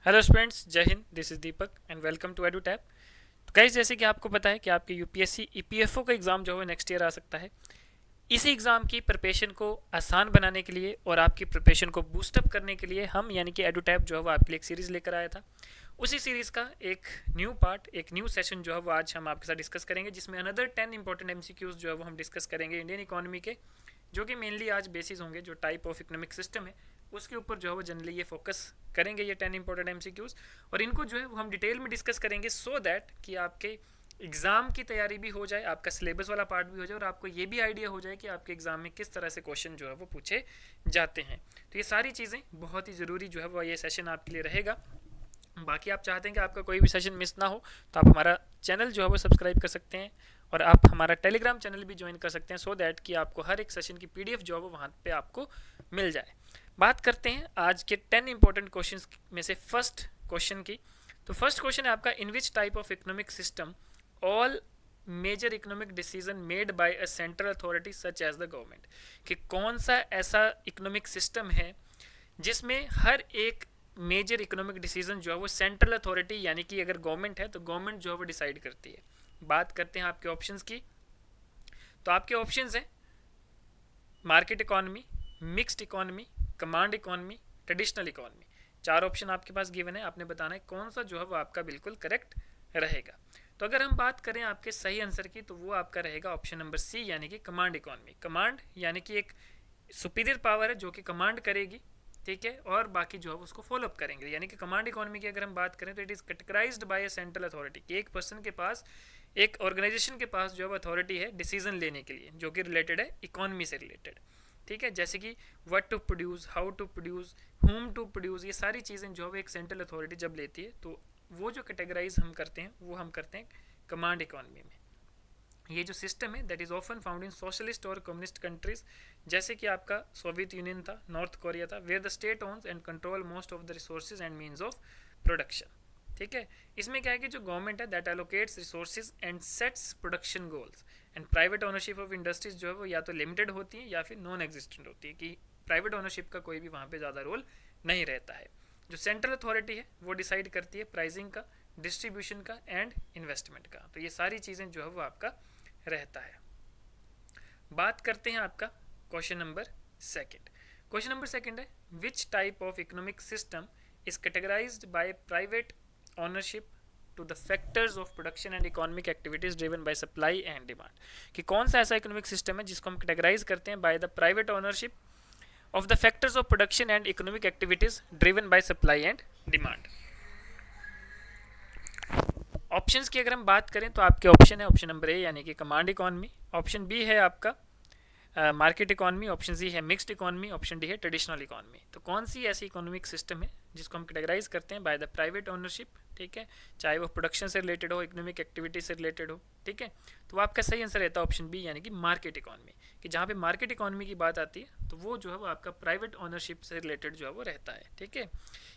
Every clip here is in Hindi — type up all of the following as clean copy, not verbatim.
हेलो स्टूडेंट्स, जय हिंद। This is Deepak and welcome to Edu Tab. तो गाइस, जैसे कि आपको पता है कि आपके यूपीएससी ईपीएफओ का एग्ज़ाम जो है नेक्स्ट ईयर आ सकता है। इसी एग्ज़ाम की प्रिपरेशन को आसान बनाने के लिए और आपकी प्रिपरेशन को बूस्टअप करने के लिए हम यानी कि एडू टैब जो है वो आपके लिए एक सीरीज़ लेकर आया था। उसी सीरीज़ का एक न्यू पार्ट, एक न्यू सेशन जो है वो आज हम आपके साथ डिस्कस करेंगे, जिसमें अनदर 10 इंपॉर्टेंट एमसीक्यूज़ जो है वो हम डिस्कस करेंगे इंडियन इकोनॉमी के, जो कि मेनली आज बेसिस होंगे जो टाइप ऑफ इकोनॉमिक सिस्टम है उसके ऊपर जो है वो जनरली ये फोकस करेंगे, ये 10 इंपॉर्टेंट एमसीक्यूज़। और इनको जो है वो हम डिटेल में डिस्कस करेंगे सो दैट कि आपके एग्ज़ाम की तैयारी भी हो जाए, आपका सिलेबस वाला पार्ट भी हो जाए और आपको ये भी आइडिया हो जाए कि आपके एग्ज़ाम में किस तरह से क्वेश्चन जो है वो पूछे जाते हैं। तो ये सारी चीज़ें बहुत ही ज़रूरी जो है वो ये सेशन आपके लिए रहेगा। बाकी आप चाहते हैं कि आपका कोई भी सेशन मिस ना हो तो आप हमारा चैनल जो है वो सब्सक्राइब कर सकते हैं और आप हमारा टेलीग्राम चैनल भी ज्वाइन कर सकते हैं सो दैट कि आपको हर एक सेशन की पीडीएफ जो है वो वहाँ पे आपको मिल जाए। बात करते हैं आज के 10 इंपॉर्टेंट क्वेश्चंस में से फर्स्ट क्वेश्चन की। तो फर्स्ट क्वेश्चन है आपका, in which type of economic system all major economic decision made by a central authority such as the government, कि कौन सा ऐसा इकोनॉमिक सिस्टम है जिसमें हर एक मेजर इकोनॉमिक डिसीजन जो है वो सेंट्रल अथॉरिटी यानी कि अगर गवर्नमेंट है तो गवर्नमेंट जो है वो डिसाइड करती है। बात करते हैं आपके ऑप्शंस की। तो आपके ऑप्शंस हैं market economy, mixed economy, command economy, traditional economy. चार ऑप्शन आपके पास गिवन है, आपने बताना है कौन सा जो है वो आपका बिल्कुल करेक्ट रहेगा। तो अगर हम बात करें आपके सही आंसर की तो वो आपका रहेगा ऑप्शन नंबर सी यानी कि कमांड इकोनॉमी। कमांड यानी कि एक सुपीरियर पावर है जो कि कमांड करेगी, ठीक है, और बाकी जो है उसको फॉलोअप करेंगे। यानी कि कमांड इकोनॉमी की अगर हम बात करें तो it is categorized by a central authority, कि एक पर्सन के पास, एक ऑर्गेनाइजेशन के पास जो है अथॉरिटी है डिसीजन लेने के लिए, जो कि रिलेटेड है इकोनॉमी से रिलेटेड। ठीक है, जैसे कि what to produce, how to produce, whom to produce, ये सारी चीज़ें जो है एक सेंट्रल अथॉरिटी जब लेती है तो वो जो कैटेगराइज हम करते हैं वो हम करते हैं कमांड इकोनॉमी में। ये जो सिस्टम है that is often found in socialist और कम्युनिस्ट कंट्रीज, जैसे कि आपका सोवियत यूनियन था, नॉर्थ कोरिया था, where the state owns and control most of the resources and means of production. ठीक है, इसमें क्या है कि जो गवर्नमेंट है that allocates resources and sets production goals, and private ownership of industries जो है वो या तो लिमिटेड होती है या फिर नॉन एग्जिस्टेंट होती है, कि प्राइवेट ओनरशिप का कोई भी वहाँ पे ज़्यादा रोल नहीं रहता है। जो सेंट्रल अथॉरिटी है वो डिसाइड करती है प्राइसिंग का, डिस्ट्रीब्यूशन का एंड इन्वेस्टमेंट का। तो ये सारी चीज़ें जो है वो आपका रहता है। बात करते हैं आपका question number second. Question number second है, which type of economic system is categorised by private ownership to the factors of production and economic activities driven by supply and demand, कि कौन सा ऐसा इकोनॉमिक सिस्टम है जिसको हम कैटेगराइज करते हैं by the private ownership of the factors of production and economic activities driven by supply and demand. Options की अगर हम बात करें तो आपके ऑप्शन है ऑप्शन नंबर ए यानी कि कमांड इकोनॉमी, ऑप्शन बी है आपका मार्केट इकोनॉमी, ऑप्शन सी है मिक्स्ड इकोनॉमी, ऑप्शन डी है ट्रेडिशनल इकोनॉमी। तो कौन सी ऐसी इकोनॉमिक सिस्टम है जिसको हम कैटेगराइज करते हैं बाय द प्राइवेट ओनरशिप, ठीक है, चाहे वो प्रोडक्शन से रिलेटेड हो, इकोनॉमिक एक्टिविटी से रिलेटेड हो, ठीक है। तो आपका सही आंसर रहता है ऑप्शन बी यानी कि मार्केट इकोनॉमी, कि जहाँ पे मार्केट इकोनॉमी की बात आती है तो वो जो है वो आपका प्राइवेट ओनरशिप से रिलेटेड जो है वो रहता है। ठीक है,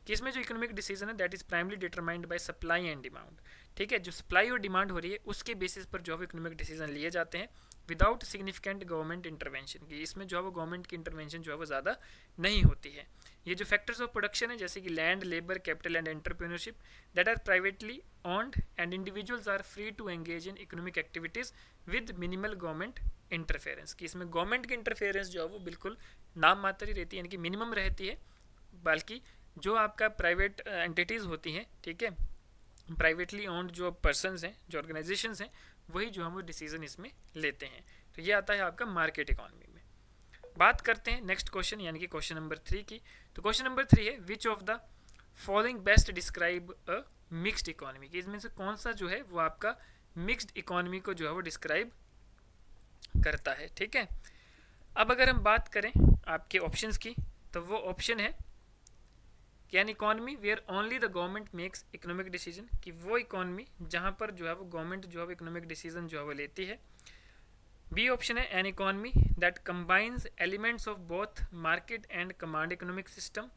कि इसमें जो इकोनॉमिक डिसीजन है that is primarily determined by supply and demand. ठीक है, जो सप्लाई और डिमांड हो रही है उसके बेसिस पर जो है इकोनॉमिक डिसीजन लिए जाते हैं विदाउट सिग्निफिकेंट गवर्नमेंट इंटरवेंशन, की इसमें जो है वो गवर्नमेंट की इंटरवेंशन जो है वो ज़्यादा नहीं होती है। ये जो फैक्टर्स ऑफ प्रोडक्शन है जैसे कि land, labour, capital and entrepreneurship that are privately owned and individuals are free to engage in economic activities with minimal government interference, कि इसमें गवर्नमेंट की इंटरफेरेंस जो है वो बिल्कुल नाम मात्र ही रहती है, यानी कि मिनिमम रहती है। बल्कि जो आपका प्राइवेट एंटिटीज़ होती हैं, ठीक है, प्राइवेटली ओन्ड जो पर्सनस हैं, जो ऑर्गेनाइजेशंस हैं, वही जो हम वो डिसीजन इसमें लेते हैं। तो ये आता है आपका मार्केट इकोनॉमी में। बात करते हैं नेक्स्ट क्वेश्चन यानी कि क्वेश्चन नंबर 3 की। तो क्वेश्चन नंबर 3 है, which of the following best describe a mixed economy, कि इसमें से कौन सा जो है वो आपका मिक्स्ड इकोनॉमी को जो है वो डिस्क्राइब करता है। ठीक है, अब अगर हम बात करें आपके ऑप्शंस की तो वो ऑप्शन है कि an economy where only the government makes economic decision, कि वो इकोनॉमी जहाँ पर जो है वो गवर्नमेंट जो है इकोनॉमिक डिसीजन जो है वो लेती है। बी ऑप्शन है an economy that combines elements of both market and command economic system.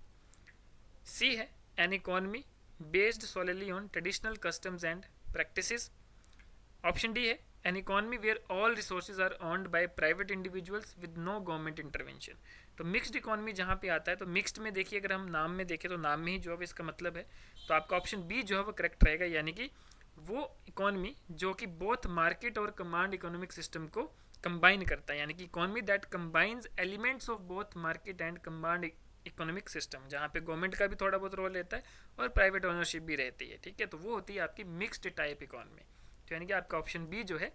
C है an economy based solely on traditional customs and practices. Option D है an economy where all resources are owned by private individuals with no government intervention. तो मिक्स्ड इकोनॉमी जहाँ पे आता है, तो मिक्स्ड में देखिए अगर हम नाम में देखें तो नाम में ही जो है इसका मतलब है, तो आपका ऑप्शन बी जो है वो करेक्ट रहेगा, यानी कि वो इकोनॉमी जो कि बोथ मार्केट और कमांड इकोनॉमिक सिस्टम को कंबाइन करता है, यानी कि economy that combines elements of both market and command economic system, जहाँ पे गवर्नमेंट का भी थोड़ा बहुत रोल रहता है और प्राइवेट ओनरशिप भी रहती है, ठीक है। तो वो होती है आपकी मिक्स्ड टाइप इकोनॉमी। तो यानी कि आपका ऑप्शन बी जो है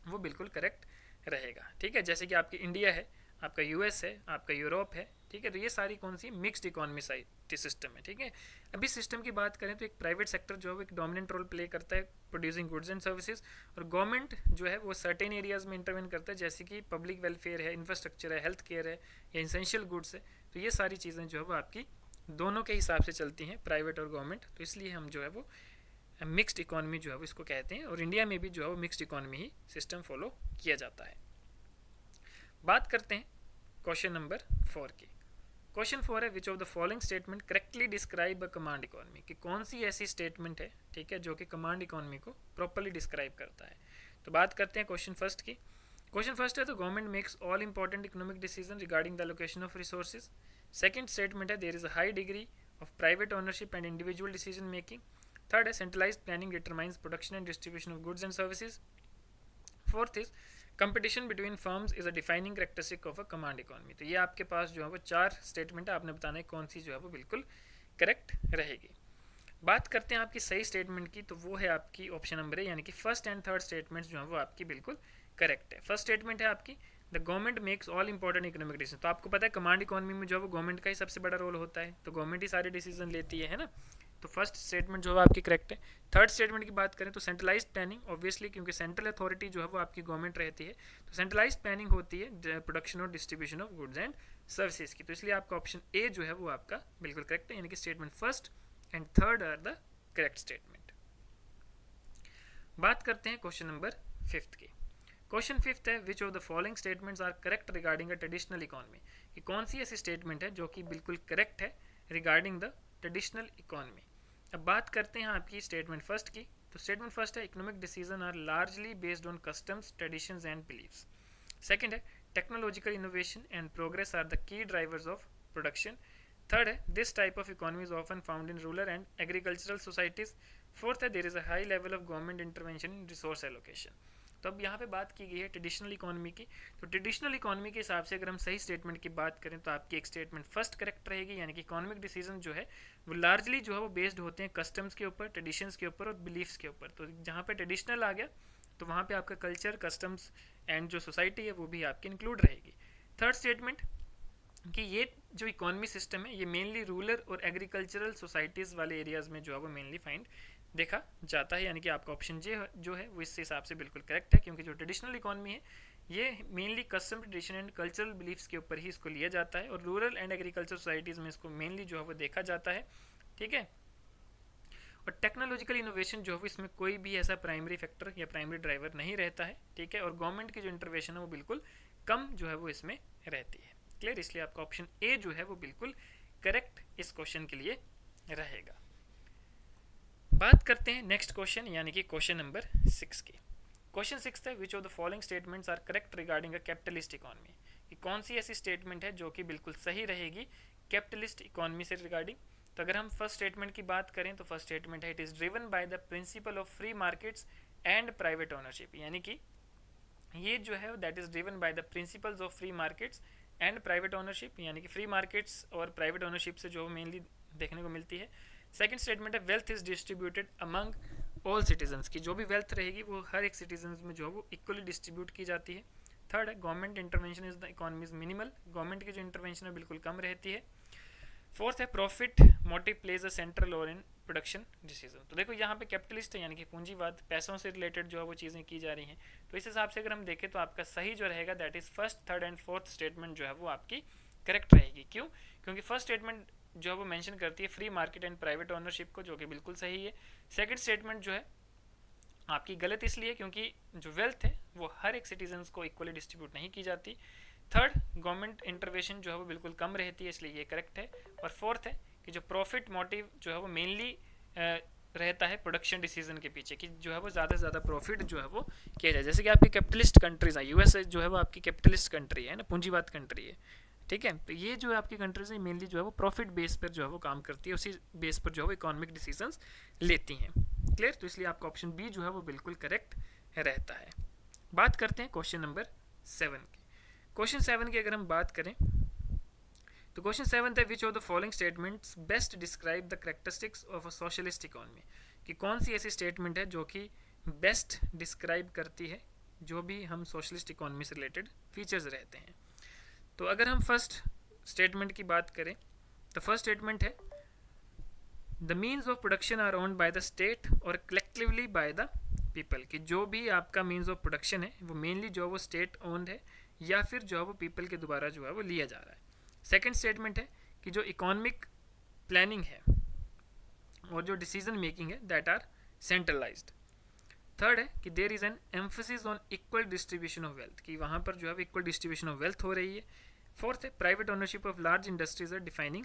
वो बिल्कुल करेक्ट रहेगा, ठीक है। जैसे कि आपकी इंडिया है, आपका यूएस है, आपका यूरोप है, ठीक है। तो ये सारी कौन सी मिक्स्ड इकोनॉमी सिस्टम है, ठीक है। अभी सिस्टम की बात करें तो एक प्राइवेट सेक्टर जो है वो एक डोमिनेंट रोल प्ले करता है प्रोड्यूसिंग गुड्स एंड सर्विसेज, और गवर्नमेंट जो है वो सर्टेन एरियाज में इंटरवेन करता है, जैसे कि पब्लिक वेलफेयर है, इंफ्रास्ट्रक्चर है, हेल्थ केयर है या इंसेंशियल गुड्स है। तो ये सारी चीज़ें जो है वो आपकी दोनों के हिसाब से चलती हैं, प्राइवेट और गवर्नमेंट। तो इसलिए हम जो है वो मिक्स्ड इकोनॉमी जो है वो इसको कहते हैं, और इंडिया में भी जो है वो मिक्स्ड इकोनॉमी ही सिस्टम फॉलो किया जाता है। बात करते हैं क्वेश्चन नंबर 4 की। क्वेश्चन 4 है which of the following statement correctly describe a command economy, कि कौन सी ऐसी स्टेटमेंट है, ठीक है, जो कि कमांड इकोनॉमी को प्रॉपर्ली डिस्क्राइब करता है। तो बात करते हैं क्वेश्चन फर्स्ट की। क्वेश्चन फर्स्ट है तो government makes all important economic decisions regarding the location of resources. Second statement है there is a high degree of private ownership and individual decision making. Third है centralised planning determines production and distribution of goods and services. Fourth is competition between firms is a defining characteristic of a command economy. तो ये आपके पास जो है वो 4 स्टेटमेंट है, आपने बताना है कौन सी जो है वो बिल्कुल करेक्ट रहेगी। बात करते हैं आपकी सही स्टेटमेंट की, तो वो है आपकी ऑप्शन नंबर है, यानी कि फर्स्ट एंड थर्ड स्टेटमेंट्स जो है वो आपकी बिल्कुल करेक्ट है। फर्स्ट स्टेटमेंट है आपकी the government makes all important economic decision. तो आपको पता है कमांड इकोनॉमी में जो है वो गवर्नमेंट का ही सबसे बड़ा रोल होता है, तो गवर्नमेंट ही सारे डिसीजन लेती है ना। तो फर्स्ट स्टेटमेंट जो है आपकी करेक्ट है। थर्ड स्टेटमेंट की बात करें तो सेंट्रलाइज्ड प्लानिंग, ऑब्वियसली क्योंकि सेंट्रल अथॉरिटी जो है वो आपकी गवर्नमेंट रहती है, तो सेंट्रलाइज्ड प्लानिंग होती है प्रोडक्शन और distribution of goods and services की। तो इसलिए आपका ऑप्शन ए जो है वो आपका बिल्कुल करेक्ट है, यानी कि statement first and third are the correct statement. बात करते हैं क्वेश्चन नंबर 5 की। क्वेश्चन 5 है which of the following statements are correct regarding a traditional economy, कि कौन सी ऐसी स्टेटमेंट है जो कि बिल्कुल करेक्ट है रिगार्डिंग द ट्रेडिशनल इकोनॉमी। अब बात करते हैं आपकी स्टेटमेंट फर्स्ट की। तो स्टेटमेंट फर्स्ट है economic decisions are largely based on customs traditions and beliefs. Second है technological innovation and progress are the key drivers of production. Third है this type of economy is often found in rural and agricultural societies. Fourth है there is a high level of government intervention in resource allocation. तो अब यहाँ पे बात की गई है ट्रेडिशनल इकोनॉमी की। तो ट्रेडिशनल इकोनॉमी के हिसाब से अगर हम सही स्टेटमेंट की बात करें तो आपकी एक स्टेटमेंट फर्स्ट करेक्ट रहेगी, यानी कि इकोनॉमिक डिसीजन जो है वो लार्जली जो है वो बेस्ड होते हैं कस्टम्स के ऊपर, ट्रेडिशंस के ऊपर और बिलीफ्स के ऊपर। तो जहाँ पे ट्रेडिशनल आ गया तो वहाँ पे आपका कल्चर, कस्टम्स एंड जो सोसाइटी है वो भी आपकी इंक्लूड रहेगी। थर्ड स्टेटमेंट कि ये जो इकोनॉमी सिस्टम है ये मेनली रूरल और एग्रीकल्चरल सोसाइटीज़ वाले एरियाज़ में जो है वो मेनली फाइंड देखा जाता है, यानी कि आपका ऑप्शन जे जो है वो इस हिसाब से बिल्कुल करेक्ट है, क्योंकि जो ट्रेडिशनल इकोनॉमी है ये mainly custom, tradition and cultural beliefs के ऊपर ही इसको लिया जाता है, और रूरल एंड एग्रीकल्चर सोसाइटीज़ में इसको मेनली जो है वो देखा जाता है, ठीक है। और टेक्नोलॉजिकल इनोवेशन जो है इसमें कोई भी ऐसा प्राइमरी फैक्टर या प्राइमरी ड्राइवर नहीं रहता है, ठीक है। और गवर्नमेंट की जो इंटरवेंशन है वो बिल्कुल कम जो है वो इसमें रहती है, क्लियर। इसलिए आपका ऑप्शन ए जो है वो बिल्कुल करेक्ट इस क्वेश्चन के लिए रहेगा। बात करते हैं नेक्स्ट क्वेश्चन, यानी कि क्वेश्चन नंबर 6 की। क्वेश्चन 6 है which of the following statements are correct regarding a capitalist economy, कि कौन सी ऐसी स्टेटमेंट है जो कि बिल्कुल सही रहेगी कैपिटलिस्ट इकोनॉमी से रिगार्डिंग। तो अगर हम फर्स्ट स्टेटमेंट की बात करें तो फर्स्ट स्टेटमेंट है it is driven by the principle of free markets and private ownership, यानी कि ये जो है that is driven by the principles of free markets and private ownership, यानी कि फ्री मार्केट्स और प्राइवेट ओनरशिप से जो मेनली देखने को मिलती है। सेकंड स्टेटमेंट है wealth is distributed among all citizens, की जो भी वेल्थ रहेगी वो हर एक सिटीजन्स में जो है वो इक्वली डिस्ट्रीब्यूट की जाती है। थर्ड है government intervention is the economy is minimal, government की जो इंटरवेंशन है बिल्कुल कम रहती है। फोर्थ है profit motive plays a central role in production decision. तो देखो यहाँ पे कैपिटलिस्ट है, यानी कि पूंजीवाद, पैसों से रिलेटेड जो है वो चीज़ें की जा रही हैं। तो इस हिसाब से अगर हम देखें तो आपका सही जो रहेगा that is first, third and fourth statement जो है वो आपकी करेक्ट रहेगी। क्यों? क्योंकि फर्स्ट स्टेटमेंट जो है वो मेंशन करती है free market and private ownership को, जो कि बिल्कुल सही है। सेकंड स्टेटमेंट जो है आपकी गलत इसलिए क्योंकि जो वेल्थ है वो हर एक सिटीजन्स को इक्वली डिस्ट्रीब्यूट नहीं की जाती। थर्ड गवर्नमेंट इंटरवेंशन जो है वो बिल्कुल कम रहती है, इसलिए ये करेक्ट है। और फोर्थ है कि जो प्रॉफिट मोटिव जो है वो मेनली रहता है प्रोडक्शन डिसीजन के पीछे कि जो है वो ज़्यादा से ज़्यादा प्रॉफिट जो है वो किया जाए। जैसे कि आपकी कैपिटलिस्ट कंट्रीज हैं, यूएस जो है वो आपकी कैपिटलिस्ट कंट्री है ना, पूंजीवाद कंट्री है, ठीक है। तो ये जो है आपकी कंट्रीज है मेनली जो है वो प्रॉफिट बेस पर जो है वो काम करती है, उसी बेस पर जो है वो इकोनॉमिक डिसीजंस लेती हैं। क्लियर? तो इसलिए आपका ऑप्शन बी जो है वो बिल्कुल करेक्ट रहता है। बात करते हैं क्वेश्चन नंबर 7 की। क्वेश्चन 7 की अगर हम बात करें तो क्वेश्चन 7 है which of the following statements best describe the characteristics of a socialist economy, कि कौन सी ऐसी स्टेटमेंट है जो कि बेस्ट डिस्क्राइब करती है जो भी हम सोशलिस्ट इकोनॉमी से रिलेटेड फीचर्स रहते हैं। तो अगर हम फर्स्ट स्टेटमेंट की बात करें तो फर्स्ट स्टेटमेंट है the means of production are owned by the state और कलेक्टिवली बाय द पीपल, कि जो भी आपका मीन्स ऑफ प्रोडक्शन है वो मेनली जो है वो स्टेट ओन्ड है या फिर जो है वो पीपल के द्वारा जो है वो लिया जा रहा है। सेकेंड स्टेटमेंट है कि जो इकोनॉमिक प्लानिंग है और जो डिसीजन मेकिंग है दैट आर सेंट्रलाइज्ड। थर्ड है कि there is an emphasis on equal distribution of wealth, कि वहाँ पर जो है इक्वल डिस्ट्रीब्यूशन ऑफ वेल्थ हो रही है। फोर्थ है private ownership of large industries are defining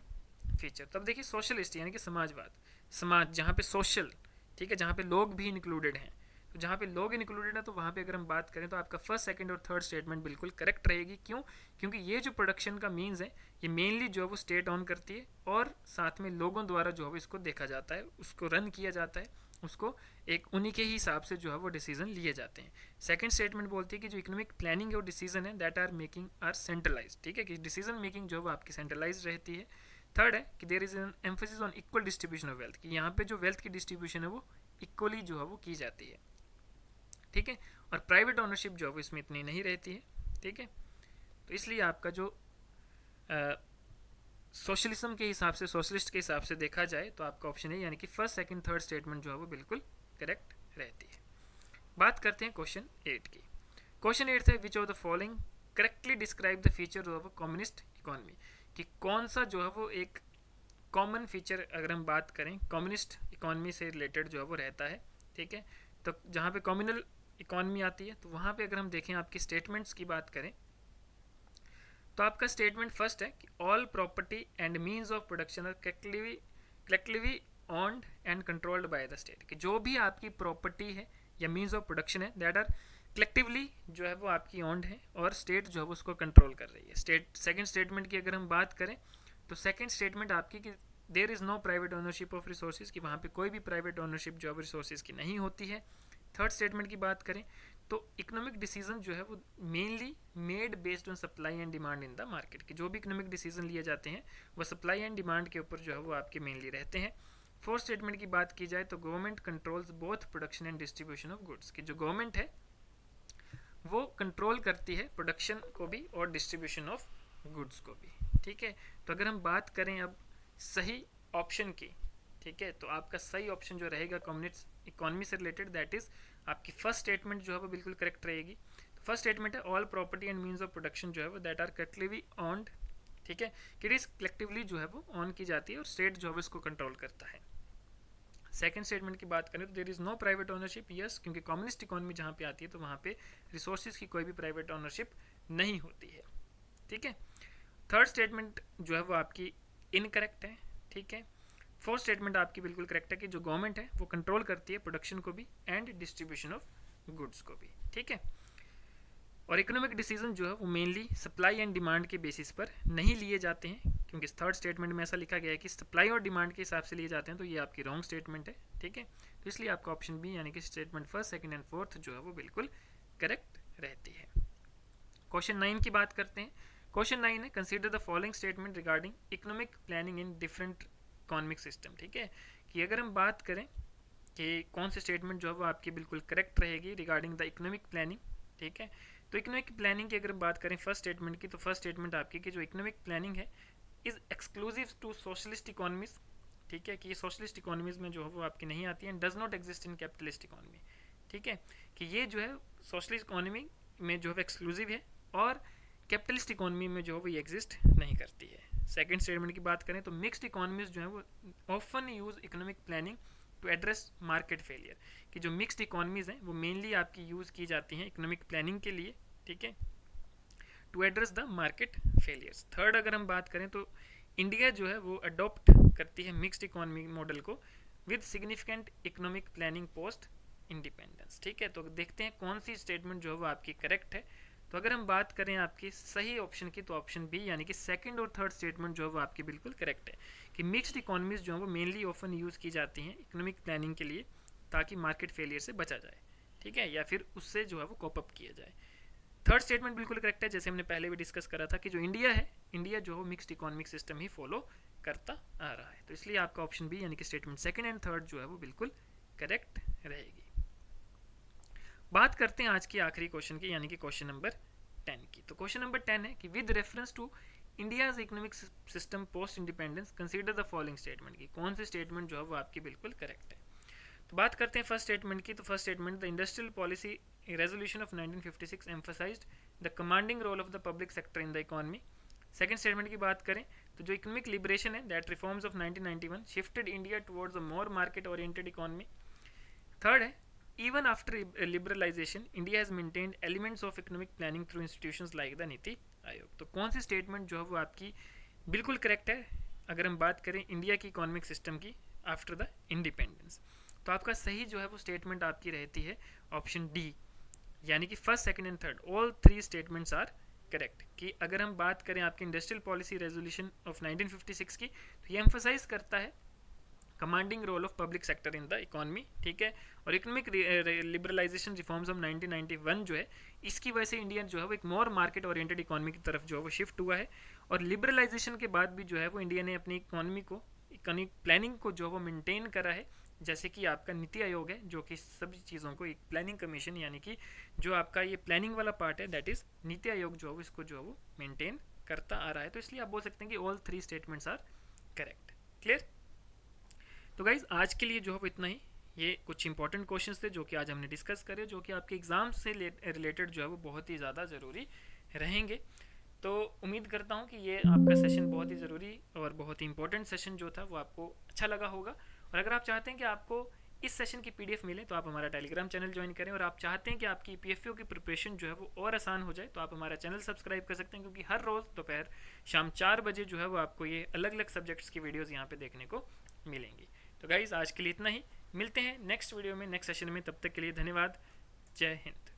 feature. तो अब देखिए सोशलिस्ट यानी कि समाजवाद, समाज जहाँ पे सोशल, ठीक है, जहाँ पे लोग भी इंक्लूडेड हैं, तो जहाँ पे लोग इंक्लूडेड है तो वहाँ पे अगर हम बात करें तो आपका फर्स्ट सेकंड और थर्ड स्टेटमेंट बिल्कुल करेक्ट रहेगी। क्यों? क्योंकि ये जो प्रोडक्शन का मीन्स है ये मेनली जो है वो स्टेट ऑन करती है और साथ में लोगों द्वारा जो है इसको देखा जाता है, उसको रन किया जाता है, उसको एक उन्हीं के ही हिसाब से जो है वो डिसीजन लिए जाते हैं। सेकंड स्टेटमेंट बोलती है कि जो इकोनॉमिक प्लानिंग और डिसीजन है that are making are centralize, ठीक है, कि डिसीजन मेकिंग जो है वो आपकी सेंट्रलाइज रहती है। थर्ड है कि there is an emphasis on equal distribution of wealth, कि यहाँ पे जो वेल्थ की डिस्ट्रीब्यूशन है वो इक्वली जो है वो की जाती है, ठीक है, और प्राइवेट ओनरशिप जो है वो इसमें इतनी नहीं रहती है, ठीक है। तो इसलिए आपका जो सोशलिज्म के हिसाब से, सोशलिस्ट के हिसाब से देखा जाए तो आपका ऑप्शन है यानी कि फर्स्ट सेकंड थर्ड स्टेटमेंट जो है वो बिल्कुल करेक्ट रहती है। बात करते हैं क्वेश्चन 8 की। क्वेश्चन 8 है which of the following correctly describe the feature of a communist economy, कि कौन सा जो है वो एक कॉमन फीचर अगर हम बात करें कम्युनिस्ट इकोनॉमी से रिलेटेड जो है वो रहता है, ठीक है। तो जहाँ पे कम्युनल इकोनॉमी आती है तो वहाँ पे अगर हम देखें आपकी स्टेटमेंट्स की बात करें तो आपका स्टेटमेंट फर्स्ट है कि all property and means of production are collectively owned and controlled by the state, कि जो भी आपकी प्रॉपर्टी है या मीन्स ऑफ प्रोडक्शन है दैट आर कलेक्टिवली जो है वो आपकी ऑन्ड है और स्टेट जो है वो उसको कंट्रोल कर रही है। सेकंड स्टेटमेंट की अगर हम बात करें तो सेकंड स्टेटमेंट आपकी कि there is no private ownership of resources, कि वहाँ पे कोई भी प्राइवेट ओनरशिप जो है रिसोर्सेज की नहीं होती है। थर्ड स्टेटमेंट की बात करें तो इकोनॉमिक डिसीजन जो है वो mainly made based on supply and demand in the market, कि जो भी इकोनॉमिक डिसीजन लिए जाते हैं वो सप्लाई एंड डिमांड के ऊपर जो है वो आपके मेनली रहते हैं। फोर्थ स्टेटमेंट की बात की जाए तो government controls both production and distribution of goods, कि जो गवर्नमेंट है वो कंट्रोल करती है प्रोडक्शन को भी और डिस्ट्रीब्यूशन ऑफ गुड्स को भी, ठीक है। तो अगर हम बात करें अब सही ऑप्शन की, ठीक है, तो आपका सही ऑप्शन जो रहेगा कम्युनिस्ट इकोनॉमी से रिलेटेड दैट इज आपकी फर्स्ट स्टेटमेंट जो है वो बिल्कुल करेक्ट रहेगी। तो फर्स्ट स्टेटमेंट है all property and means of production जो है वो दैट आर कलेक्टिवली ऑन्ड, ठीक है, कि इट इज कलेक्टिवली जो है वो ऑन की जाती है और स्टेट जो है इसको कंट्रोल करता है। सेकंड स्टेटमेंट की बात करें तो there is no private ownership, yes, क्योंकि कम्युनिस्ट इकोनॉमी जहाँ पे आती है तो वहाँ पे रिसोर्सेज की कोई भी प्राइवेट ओनरशिप नहीं होती है, ठीक है। थर्ड स्टेटमेंट जो है वो आपकी इनकरेक्ट है, ठीक है। फोर्थ स्टेटमेंट आपकी बिल्कुल करेक्ट है कि जो गवर्नमेंट है वो कंट्रोल करती है प्रोडक्शन को भी एंड डिस्ट्रीब्यूशन ऑफ गुड्स को भी, ठीक है। और इकोनॉमिक डिसीजन जो है वो मेनली सप्लाई एंड डिमांड के बेसिस पर नहीं लिए जाते हैं, क्योंकि थर्ड स्टेटमेंट में ऐसा लिखा गया है कि सप्लाई और डिमांड के हिसाब से लिए जाते हैं, तो ये आपकी रॉन्ग स्टेटमेंट है, ठीक है। तो इसलिए आपका ऑप्शन बी यानी कि statement first second and fourth जो है वो बिल्कुल करेक्ट रहती है। क्वेश्चन 9 की बात करते हैं। क्वेश्चन 9 है consider the following statement regarding economic planning in different economic system, ठीक है, कि अगर हम बात करें कि कौन सी स्टेटमेंट जो है वो आपकी बिल्कुल करेक्ट रहेगी रिगार्डिंग द इकोनॉमिक प्लानिंग, ठीक है। तो इकोनॉमिक प्लानिंग की अगर बात करें फर्स्ट स्टेटमेंट की तो फर्स्ट स्टेटमेंट आपकी कि जो इकोनॉमिक प्लानिंग है is exclusive to socialist economies, ठीक है, कि ये सोशलिस्ट इकोनॉमीज में जो है वो आपकी नहीं आती है, does not exist in capitalist economy, ठीक है, कि ये जो है सोशलिस्ट इकोनॉमी में जो है एक्सक्लूसिव है और कैपिटलिस्ट इकोनॉमी में जो है वो ये एग्जिस्ट नहीं करती है। सेकंड स्टेटमेंट की बात करें तो मिक्स्ड इकोनॉमीज जो है वो often use economic planning to address market failure, कि जो मिक्स्ड इकोनॉमीज हैं वो मेनली आपकी यूज़ की जाती हैं इकोनॉमिक प्लानिंग के लिए, ठीक है, to address the market failures. Third अगर हम बात करें तो इंडिया जो है वो अडॉप्ट करती है मिक्स्ड इकोनॉमी मॉडल को with significant economic planning post independence. ठीक है, तो देखते हैं कौन सी स्टेटमेंट जो है वो आपकी करेक्ट है। तो अगर हम बात करें आपकी सही ऑप्शन की, तो ऑप्शन बी यानी कि सेकंड और थर्ड स्टेटमेंट जो है वो आपकी बिल्कुल करेक्ट है कि मिक्स्ड इकोनॉमीज जो है वो मेनली ऑफन यूज़ की जाती हैं इकोनॉमिक प्लानिंग के लिए, ताकि मार्केट फेलियर से बचा जाए, ठीक है, या फिर उससे जो है वो कॉप अप किया जाए। थर्ड स्टेटमेंट बिल्कुल करेक्ट है, जैसे हमने पहले भी डिस्कस करा था कि जो इंडिया है, इंडिया जो है मिक्स्ड इकोनॉमिक सिस्टम ही फॉलो करता आ रहा है। तो इसलिए आपका ऑप्शन बी यानी कि स्टेटमेंट सेकंड एंड थर्ड जो है वो बिल्कुल करेक्ट रहेगी। बात करते हैं आज की आखिरी क्वेश्चन की, यानी कि क्वेश्चन नंबर 10 की। तो क्वेश्चन नंबर 10 है कि with reference to India's economic system post independence consider the following statement की कौन सी स्टेटमेंट जो है वो आपकी बिल्कुल करेक्ट है। तो बात करते हैं फर्स्ट स्टेटमेंट की। तो first statement, the industrial policy resolution of 1956 emphasised the commanding role of the public sector in the economy. Second statement की बात करें तो जो इकोनॉमिक लिबरेशन है, that reforms of 1991 shifted India towards a more market oriented economy. Third है, even after liberalization India has maintained elements of economic planning through institutions like the NITI Aayog. तो कौन सी स्टेटमेंट जो है वो आपकी बिल्कुल करेक्ट है अगर हम बात करें इंडिया की इकोनॉमिक सिस्टम की आफ्टर द इंडिपेंडेंस। तो आपका सही जो है वो स्टेटमेंट आपकी रहती है ऑप्शन डी, यानी कि first second and third all three statements are correct. कि अगर हम बात करें आपकी इंडस्ट्रियल पॉलिसी रेजोल्यूशन ऑफ 1956 की, तो ये एम्फसाइज करता है commanding role of public sector in the economy, ठीक है, और इकोनॉमिक लिबरलाइजेशन रिफॉर्म्स ऑफ 1991 जो है, इसकी वजह से इंडिया जो है वो एक मोर मार्केट ओरिएंटेड इकोनॉमी की तरफ जो है वो शिफ्ट हुआ है। और लिबरलाइजेशन के बाद भी जो है वो इंडिया ने अपनी इकोनॉमी को, इकोनॉमिक प्लानिंग को जो है वो मेंटेन करा है, जैसे कि आपका नीति आयोग है जो कि सभी चीज़ों को एक प्लानिंग कमीशन, यानी कि जो आपका ये प्लानिंग वाला पार्ट है, दैट इज नीति आयोग जो है इसको जो है वो मेंटेन करता आ रहा है। तो इसलिए आप बोल सकते हैं कि all three statements are correct. Clear? तो गाइज आज के लिए जो है वो इतना ही। ये कुछ इंपॉर्टेंट क्वेश्चंस थे जो कि आज हमने डिस्कस करे, जो कि आपके एग्जाम से रिलेटेड जो है वो बहुत ही ज़्यादा ज़रूरी रहेंगे। तो उम्मीद करता हूँ कि ये आपका सेशन बहुत ही ज़रूरी और बहुत ही इंपॉर्टेंट सेशन जो था वो आपको अच्छा लगा होगा। और अगर आप चाहते हैं कि आपको इस सेशन की PDF मिले, तो आप हमारा टेलीग्राम चैनल ज्वाइन करें। और आप चाहते हैं कि आपकी EPFO की प्रिपरेशन जो है वो और आसान हो जाए, तो आप हमारा चैनल सब्सक्राइब कर सकते हैं, क्योंकि हर रोज़ दोपहर शाम 4 बजे जो है वो आपको ये अलग अलग सब्जेक्ट्स की वीडियोज़ यहाँ पे देखने को मिलेंगी। तो गाइज़ आज के लिए इतना ही, मिलते हैं नेक्स्ट वीडियो में, नेक्स्ट सेशन में। तब तक के लिए धन्यवाद, जय हिंद।